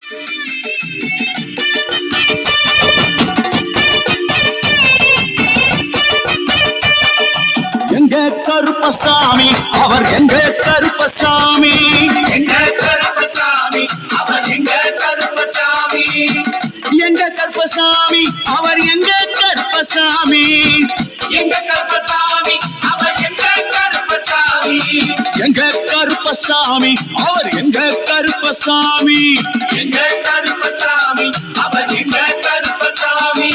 எங்க கருப்பசாமி அவர் எங்க கருப்பசாமி, எங்க கருப்பசாமி அவர் எங்க கருப்பசாமி, எங்க கருப்பசாமி அவர் எங்க கருப்பசாமி, எங்க கருப்பசாமி அவர் எங்க கருப்பசாமி, எங்க கருப்பசாமி அவர் எங்க கருப்பசாமி, எங்க கருப்பசாமி அவர் எங்க கருப்பசாமி.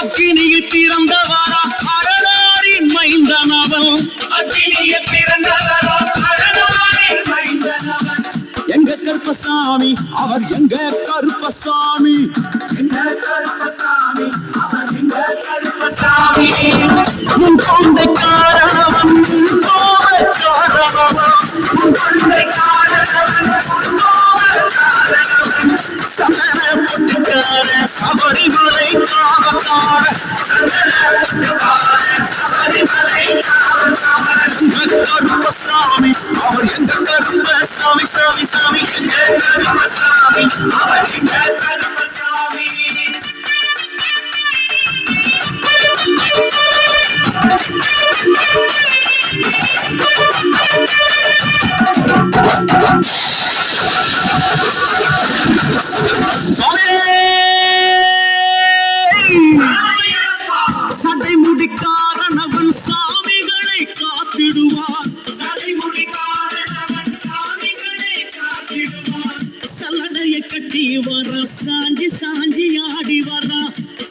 அக்கினியில் பிறந்தவாரா அரணாரின் மைந்தனவன், அக்கினியில் பிறந்தவரோ அரணாரின் மைந்தனவன், எங்க கருப்பசாமி அவர் எங்க கருப்பசாமி, எங்க கருப்பசாமி அவர் எங்க கருப்பசாமி. உன் தொண்டைக்காரவன் கோபக்காரவன், உன் தொண்டைக்காரவன் கோபக்காரவன், சமண பொட்டுக்கார சபரிமலை காவக்கார, சபரிமலை காவக்காரன், எங்க கருப்பசாமி அவர் எங்க கருப்பசாமி, சாமி சாமி, எங்க கருப்பசாமி அவர் எங்க கருப்பசாமி. சடை முடிக்காரனவன் சாமிகளை காத்திடுவான், சடைமுடிக்காரனவன் சாமிகளை காத்திடுவான், சல்லடையை கட்டி வர சாஞ்சி சாஞ்சி ஆடி வரா,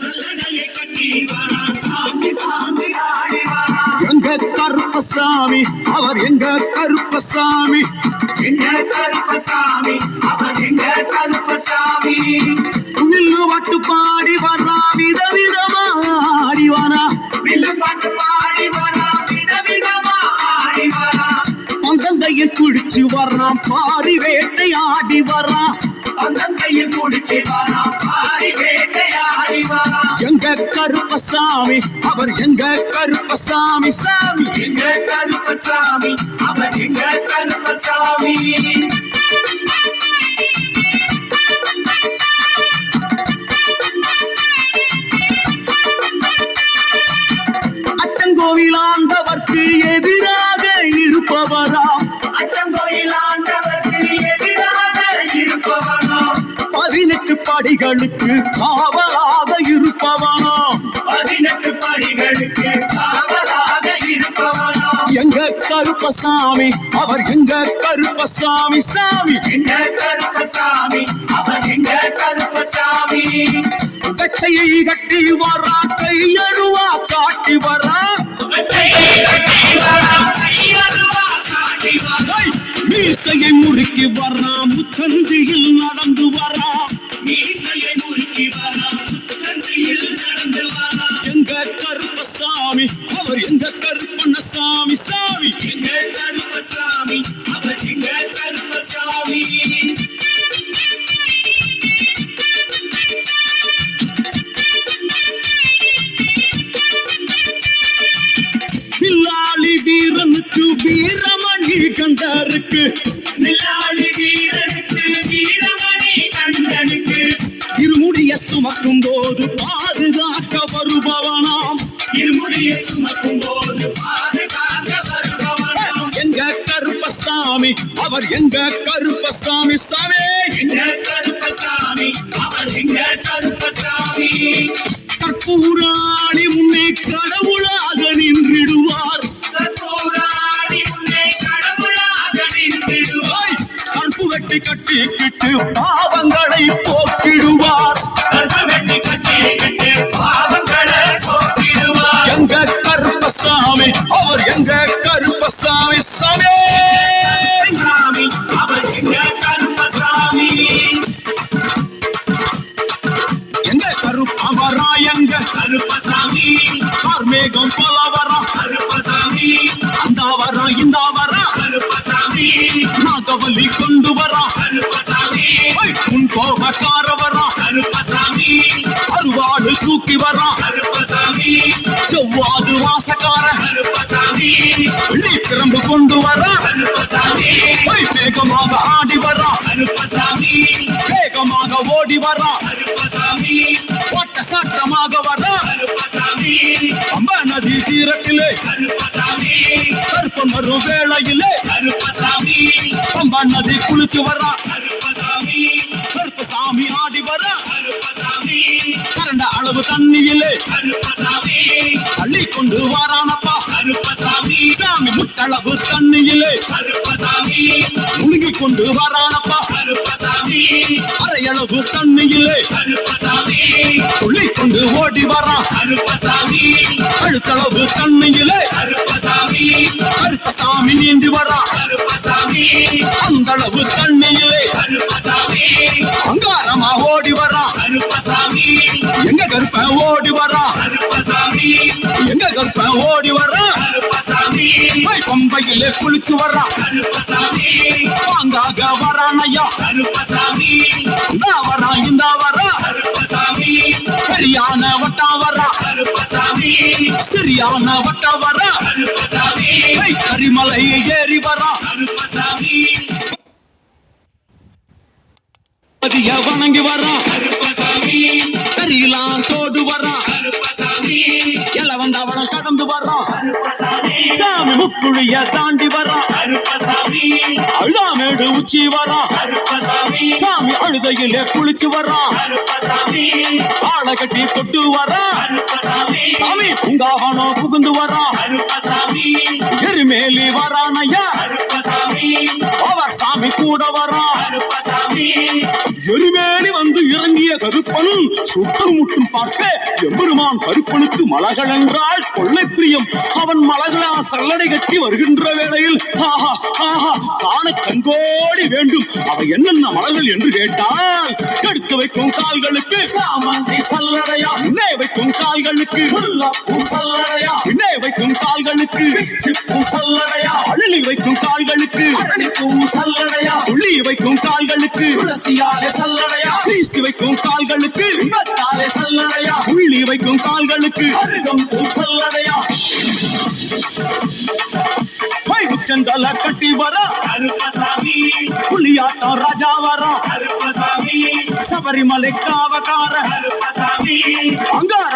சல்லடையை கட்டி வரான் சாமி சாமி ஆடி வரான். எங்க கருப்பசாமி அவர் எங்க கருப்பசாமி, எங்க கருப்பசாமி அவர் எங்க கருப்பசாமி, வில்லு வட்டு பாடி வரா, விதவிதமா ஆடி வரா, வில்லு பாட்டு பாடி வரான் விதவிதமா ஆடி வரான், பங்கங்கையில் குடிச்சு வர்றான், பாரி வேட்டை ஆடி வர்றான், பங்கங்கையில் குடிச்சு வரான் பாரி வேட்டையாடி வரான். எங்க கருப்பசாமி அவர் எங்க கருப்பசாமி, சாமி எங்க கருப்பசாமி அவர் எங்க கருப்பசாமி. அச்சங்கோவிலாண்டவர்க்கு எதிராக இருப்பவரா, அச்சங்கோயில் ஆண்டவருக்கு எதிராக இருப்பவனோ, 18 படிகளுக்கு காவலாக இருப்பவனா, 18 படிகளுக்கு காவலாக இருப்பவனோ, எங்க கருப்பசாமி அவர் எங்க கருப்பசாமி, சாமி எங்க கருப்பசாமி அவர் எங்க கருப்பசாமி. கச்சையை கட்டி வரா, கையழுவா காட்டி வரா, வெற்றியை கட்டி வரான் கையருவா காட்டி வரான், மீசையை முறுக்கி வரா, முச்சந்தியில் நடந்து வரா, மீசையை முறுக்கி வரான் சந்தியில் நடந்து வரான். எங்க கருப்பசாமி அவர் எங்க கருப்பண்ணசாமி, சாமி எங்க கருப்பசாமி அவர் எங்க கருப்பசாமி. பில்லாளி வீரனுக்கு வீரமணி கண்டருக்கு, நிலாளி வீரனுக்கு வீரமணி கண்டனுக்கு, இருமுடிய சுமக்கும் போது பாதுகாக்க வருபவனாம், இருமுடியை சுமக்கும் போது பாதுகாக்க வருபவனாம். எங்க கருப்பசாமி அவர் எங்க கருப்பசாமி, சாமி எங்க கருப்பசாமி அவர் எங்க கருப்பசாமி. கற்பூராணி முன்னே கடவுளாக நின்றிடுவார், கற்பூராணி முன்னே கடவுளாக நின்றிடுவார், கற்பு வெட்டி கட்டிக்கிட்டு பாவங்களை போக்கிடுவார், கற்பு வெட்டி கட்டிக்கிட்டு பாவங்களை போக்கிடுவார். எங்க கருப்பசாமி அவர் எங்க கருப்பசாமி, சாமி சாமி அவர் எங்க கருப்பசாமி. வீடு வாசக்கார கருப்பசாமி வெள்ளி பிரம்பு கொண்டு வர கருப்பசாமி வேகமாக ஆடி வர்றா கருப்பசாமி வேகமாக ஓடி வர்றா கருப்பசாமி ஓட்ட சட்டமாக வர்றா கருப்பசாமி அம்ப நதி தீரத்திலே கருப்பசாமி கருப்ப மறு வேளையிலே கருப்பசாமி அம்ப நதி குளிச்சு வர்றா கருப்பசாமி கருப்பசாமி ஆடி வர்றா கருப்பசாமி கரண்ட அளவு தண்ணியிலே கருப்பசாமி தள்ளி கொண்டு வாரானப்பா கருப்பசாமி சாமி முட்டளவு தண்ணியிலே கருப்பசாமி முழுகி கொண்டு வாரானப்பா கருப்பசாமி அரையளவு தண்ணியிலே கருப்பசாமி துள்ளி கொண்டு ஓடி வரான் கருப்பசாமி அழுத்தளவு தண்ணியிலே கருப்பசாமி கருப்பசாமி நீந்தி வரான் கருப்பசாமி அந்த அளவு தண்ணியிலே கருப்பசாமி அங்காரமா ஓடி வரான் கருப்பசாமி எங்க கருப்ப ஓடி வரான் கருப்பசாமி எங்க கருப்ப ஓடி வரான் கருப்பசாமி பம்பையிலே குளிச்சு வரான் கருப்பசாமி வாங்காக வரான் ஐயா கருப்பசாமி இந்த வரான் இந்த வரான் கருப்பசாமி பெரியான வட்டா வரான் கருப்பசாமி சிறியான வட்டா வரான் கருப்பசாமி கரிமலை ஏறி வரான் கருப்பசாமி பதிய வணங்கி வரான் கருப்பசாமி கரியெல்லாம் தோடு வரான் கருப்பசாமி எல வந்தவளம் கடந்து வரான் கருப்பசாமி சாமி முக்குழிய தாண்டி வரான் கருப்பசாமி அழுதாமேடு உச்சி வரான் கருப்பசாமி சாமி அழுதையிலே குளிச்சு வரான் கருப்பசாமி ஆளை கட்டி தொட்டு வரான் கருப்பசாமி சாமி பூங்காவனம் புகுந்து வரான் கருப்பசாமி எருமேலி வரான் ஐயா கருப்பசாமி அவர் சாமி கூட வரான் கருப்பசாமி எருமேலி வந்து இறங்கிய கருப்பன் சுட்டு முட்டும் பார்க்க எம்பெருமான் கருப்பனுக்கு மலகள் என்றால் கொள்ளை பிரியம். அவன் மலகளா சல்லடை கட்டி வருகின்ற வேளையில் ஆஹா ஆஹா காண கண்கோடி வேண்டும். அவை என்னென்ன மலர்கள் என்று கேட்டால் கடுத்து வைக்கும் கால்களுக்கு சாமந்தி சல்லடையா, இன்னே வைக்கும் கால்களுக்கு முல்லைப்பூ சல்லடையா, இன்னே வைக்கும் கால்களுக்கு சிப்பு சல்லடையா, அள்ளி வைக்கும் கால்களுக்கு அரளிப்பூ சல்லடையா, துள்ளி வைக்கும் கால்களுக்கு துளசியாலே சல்லடையா, வீசி வைக்கும் கால்களுக்கு இன்பத்தாலே சல்லடையா, உள்ளி வைக்கும் கால்களுக்கு அருகம்பூ சல்லடையா. உச்சந்தல கட்டி வர கருப்பசாமி புலியாட்டம் ராஜா வர கருப்பசாமி சபரிமலை காவக்கார கருப்பசாமி அங்காரம்